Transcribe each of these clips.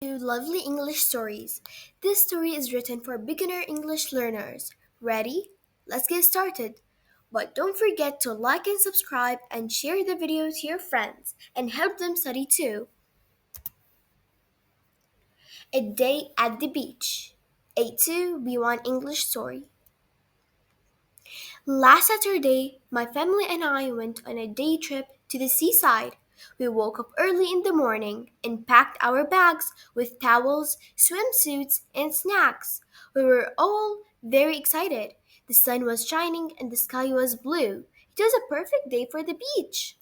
To Lovely English Stories. This story is written for beginner English learners. Ready? Let's get started. But don't forget to like and subscribe and share the video to your friends and help them study too. A Day at the Beach. A2B1 English Story. Last Saturday, my family and I went on a day trip to the seaside. We woke up early in the morning and packed our bags with towels, swimsuits, and snacks. We were all very excited. The sun was shining and the sky was blue. It was a perfect day for the beach.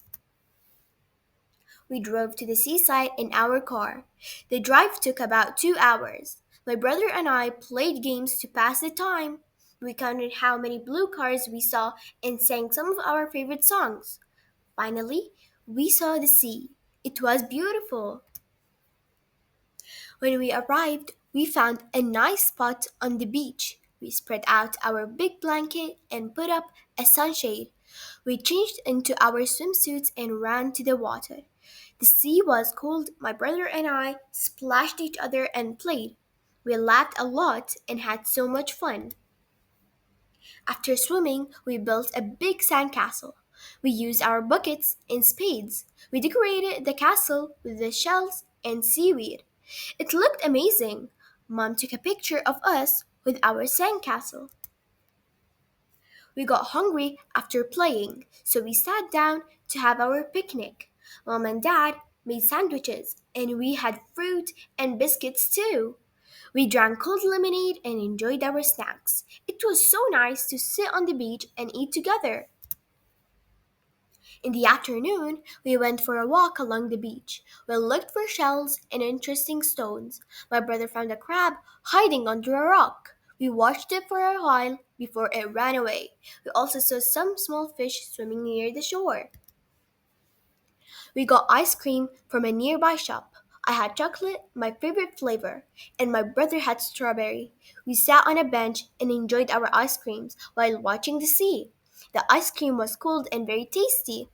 We drove to the seaside in our car. The drive took about 2 hours. My brother and I played games to pass the time. We counted how many blue cars we saw and sang some of our favorite songs. Finally, we saw the sea. It was beautiful. When we arrived, we found a nice spot on the beach. We spread out our big blanket and put up a sunshade. We changed into our swimsuits and ran to the water. The sea was cold. My brother and I splashed each other and played. We laughed a lot and had so much fun. After swimming, we built a big sandcastle. We used our buckets and spades. We decorated the castle with the shells and seaweed. It looked amazing. Mom took a picture of us with our sandcastle. We got hungry after playing, so we sat down to have our picnic. Mom and Dad made sandwiches, and we had fruit and biscuits too. We drank cold lemonade and enjoyed our snacks. It was so nice to sit on the beach and eat together. In the afternoon, we went for a walk along the beach. We looked for shells and interesting stones. My brother found a crab hiding under a rock. We watched it for a while before it ran away. We also saw some small fish swimming near the shore. We got ice cream from a nearby shop. I had chocolate, my favorite flavor, and my brother had strawberry. We sat on a bench and enjoyed our ice creams while watching the sea. The ice cream was cold and very tasty.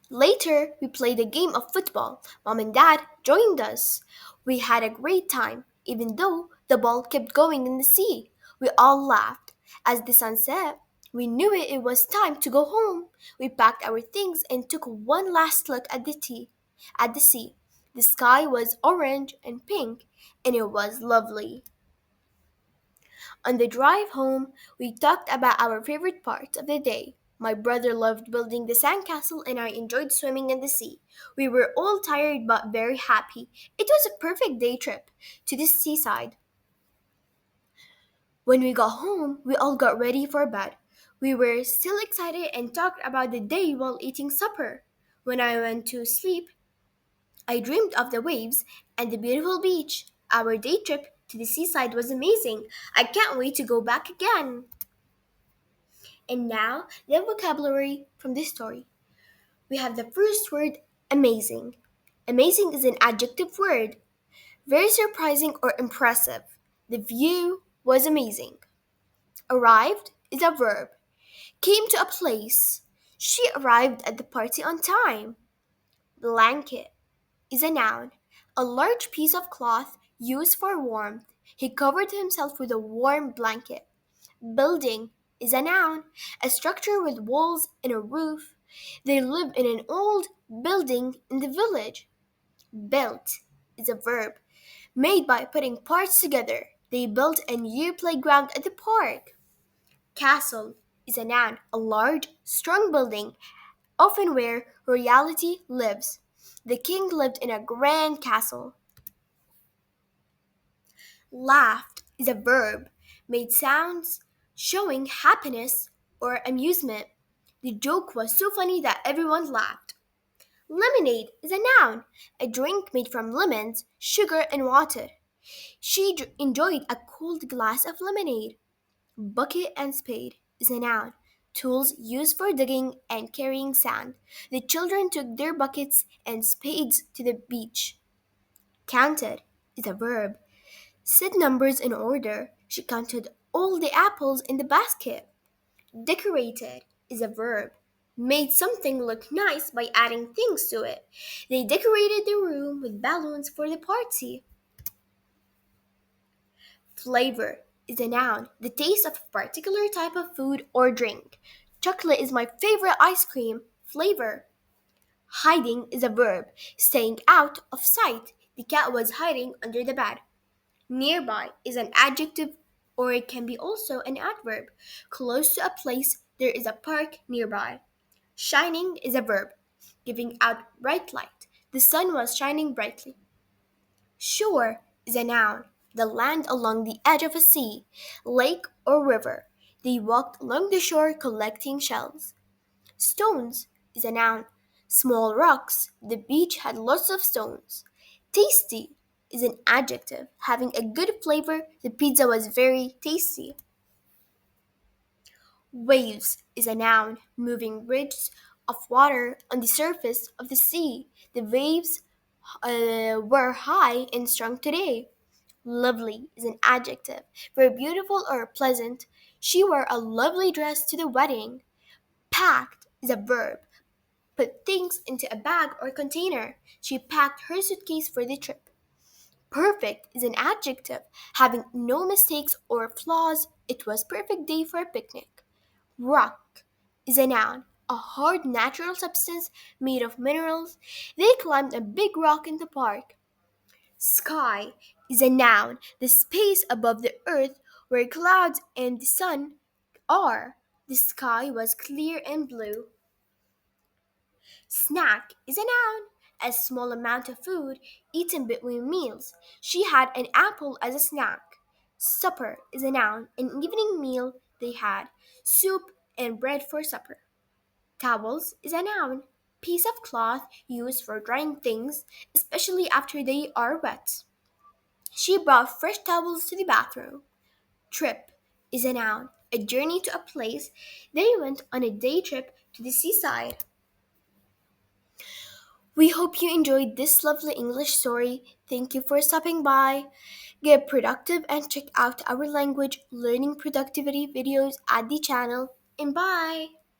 Later, we played a game of football. Mom and Dad joined us. We had a great time, even though the ball kept going in the sea. We all laughed. As the sun set, we knew it was time to go home. We packed our things and took one last look at the sea. The sky was orange and pink, and it was lovely. On the drive home, we talked about our favorite parts of the day. My brother loved building the sandcastle, and I enjoyed swimming in the sea. We were all tired but very happy. It was a perfect day trip to the seaside. When we got home, we all got ready for bed. We were still excited and talked about the day while eating supper. When I went to sleep, I dreamed of the waves and the beautiful beach. Our day trip to the seaside was amazing. I can't wait to go back again. And now, the vocabulary from this story. We have the first word, amazing. Amazing is an adjective word, very surprising or impressive. The view was amazing. Arrived is a verb. Came to a place. She arrived at the party on time. Blanket is a noun. A large piece of cloth used for warmth. He covered himself with a warm blanket. Building is a noun, a structure with walls and a roof. They live in an old building in the village. Built is a verb, made by putting parts together. They built a new playground at the park. Castle is a noun, a large, strong building, often where royalty lives. The king lived in a grand castle. Laughed is a verb, made sounds showing happiness or amusement. The joke was so funny that everyone laughed. Lemonade is a noun, a drink made from lemons, sugar, and water. She enjoyed a cold glass of lemonade. Bucket and spade is a noun, tools used for digging and carrying sand. The children took their buckets and spades to the beach. Counted is a verb, said numbers in order. She counted all the apples in the basket. Decorated is a verb. made something look nice by adding things to it. They decorated the room with balloons for the party. Flavor is a noun, the taste of a particular type of food or drink. Chocolate is my favorite ice cream. Flavor. Hiding is a verb, staying out of sight. The cat was hiding under the bed. Nearby is an adjective or it can be also an adverb. Close to a place, there is a park nearby. Shining is a verb, giving out bright light. The sun was shining brightly. Shore is a noun, the land along the edge of a sea, lake, or river. They walked along the shore collecting shells. Stones is a noun, small rocks. The beach had lots of stones. Tasty is an adjective, having a good flavor. The pizza was very tasty. Waves is a noun, moving ridges of water on the surface of the sea. The waves were high and strong today. Lovely is an adjective, very beautiful or pleasant. She wore a lovely dress to the wedding. Packed is a verb, put things into a bag or container. She packed her suitcase for the trip. Perfect is an adjective, having no mistakes or flaws. It was perfect day for a picnic. Rock is a noun, a hard natural substance made of minerals. They climbed a big rock in the park. Sky is a noun, the space above the earth where clouds and the sun are. The sky was clear and blue. Snack is a noun, a small amount of food eaten between meals. She had an apple as a snack. Supper is a noun, an evening meal they had, soup and bread for supper. Towels is a noun, piece of cloth used for drying things, especially after they are wet. She brought fresh towels to the bathroom. Trip is a noun, a journey to a place. They went on a day trip to the seaside. We hope you enjoyed this lovely English story. Thank you for stopping by. Get productive and check out our language learning productivity videos at the channel. And bye!